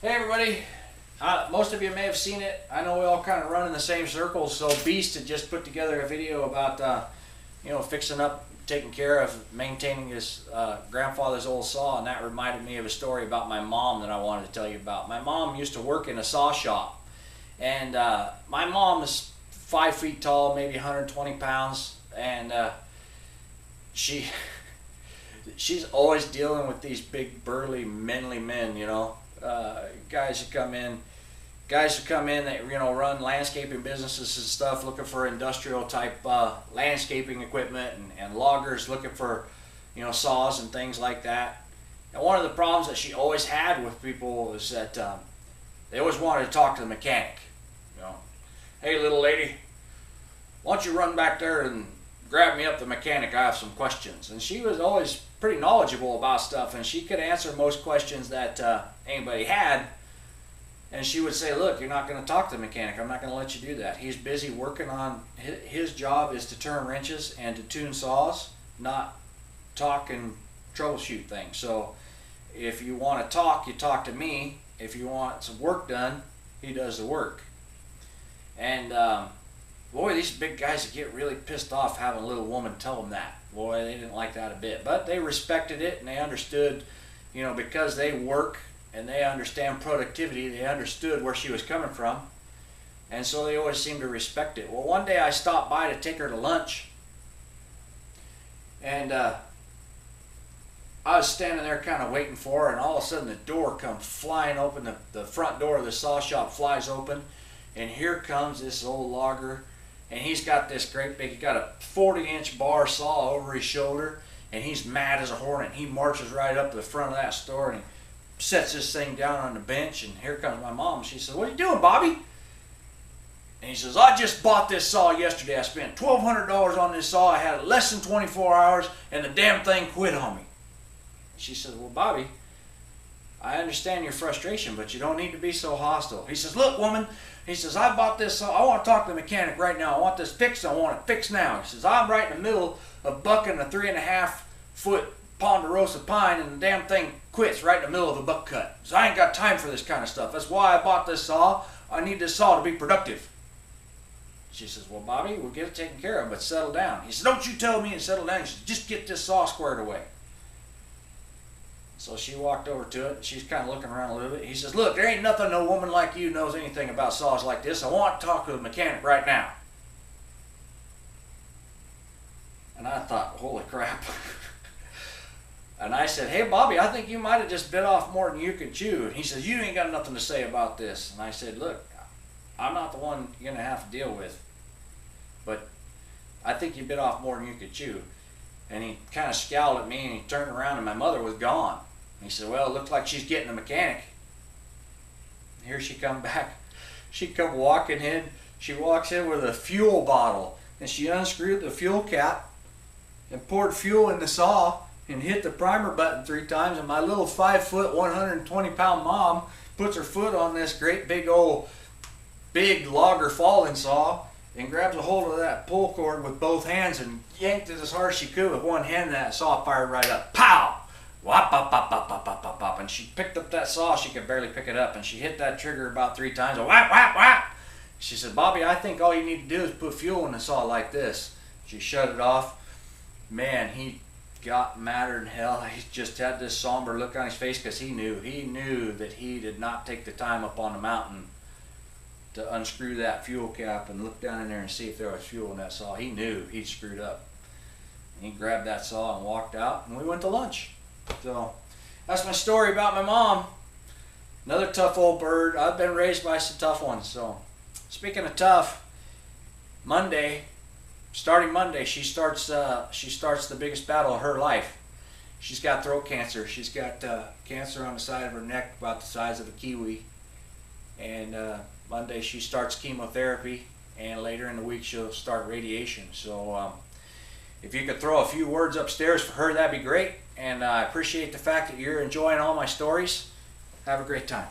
Hey everybody, most of you may have seen it. I know we all kind of run in the same circles. So Beast had just put together a video about fixing up, taking care of, maintaining his grandfather's old saw, and that reminded me of a story about my mom that I wanted to tell you about. My mom used to work in a saw shop, and my mom is 5 feet tall, maybe 120 pounds, and she's always dealing with these big burly manly men, guys who come in that run landscaping businesses and stuff, looking for industrial type landscaping equipment, and loggers looking for saws and things like that. And one of the problems that she always had with people is that they always wanted to talk to the mechanic. Hey little lady, why don't you run back there and grab me up the mechanic, I have some questions. And she was always pretty knowledgeable about stuff, and she could answer most questions that anybody had. And she would say, look, you're not going to talk to the mechanic. I'm not going to let you do that. He's busy working on, his job is to turn wrenches and to tune saws, not talk and troubleshoot things. So if you want to talk, you talk to me. If you want some work done, he does the work. And boy, these big guys get really pissed off having a little woman tell them that. Boy, they didn't like that a bit. But they respected it, and they understood, because they work and they understand productivity, they understood where she was coming from. And so they always seemed to respect it. Well, one day I stopped by to take her to lunch, and I was standing there kind of waiting for her, and all of a sudden the door comes flying open. The front door of the saw shop flies open, and here comes this old logger. And he's got this great big, he got a 40-inch bar saw over his shoulder, and he's mad as a hornet. He marches right up to the front of that store, and he sets this thing down on the bench, and here comes my mom. She says, what are you doing, Bobby? And he says, I just bought this saw yesterday. I spent $1,200 on this saw. I had it less than 24 hours, and the damn thing quit on me. She says, well, Bobby, I understand your frustration, but you don't need to be so hostile. He says, look, woman, he says, I bought this saw. I want to talk to the mechanic right now. I want this fixed. I want it fixed now. He says, I'm right in the middle of bucking a 3.5-foot ponderosa pine, and the damn thing quits right in the middle of a buck cut. So I ain't got time for this kind of stuff. That's why I bought this saw. I need this saw to be productive. She says, well, Bobby, we'll get it taken care of, but settle down. He says, don't you tell me to settle down. He says, just get this saw squared away. So she walked over to it. She's kind of looking around a little bit. He says, look, there ain't nothing no woman like you knows anything about saws like this. I want to talk to the mechanic right now. And I thought, holy crap. And I said, hey, Bobby, I think you might have just bit off more than you could chew. And he says, you ain't got nothing to say about this. And I said, look, I'm not the one you're going to have to deal with. But I think you bit off more than you could chew. And he kind of scowled at me, and he turned around, and my mother was gone. He said, well, it looks like she's getting a mechanic. Here she come back. She come walking in. She walks in with a fuel bottle, and she unscrewed the fuel cap and poured fuel in the saw and hit the primer button 3 times. And my little 5-foot, 120-pound mom puts her foot on this great big logger falling saw and grabs a hold of that pull cord with both hands and yanked it as hard as she could with one hand, and that saw fired right up. Pow! Whop, pop, pop, pop, pop, pop, pop, pop. And she picked up that saw. She could barely pick it up, and she hit that trigger about 3 times. Whap, whap, whap. She said, Bobby, I think all you need to do is put fuel in the saw like this. She shut it off. Man, he got madder than hell. He just had this somber look on his face because he knew that he did not take the time up on the mountain to unscrew that fuel cap and look down in there and see if there was fuel in that saw. He knew he'd screwed up. And he grabbed that saw and walked out, and we went to lunch. So that's my story about my mom. Another tough old bird. I've been raised by some tough ones. So speaking of tough, starting Monday, she starts the biggest battle of her life. She's got throat cancer. She's got cancer on the side of her neck about the size of a kiwi. And Monday she starts chemotherapy, and later in the week she'll start radiation. So if you could throw a few words upstairs for her, that'd be great. And I appreciate the fact that you're enjoying all my stories. Have a great time.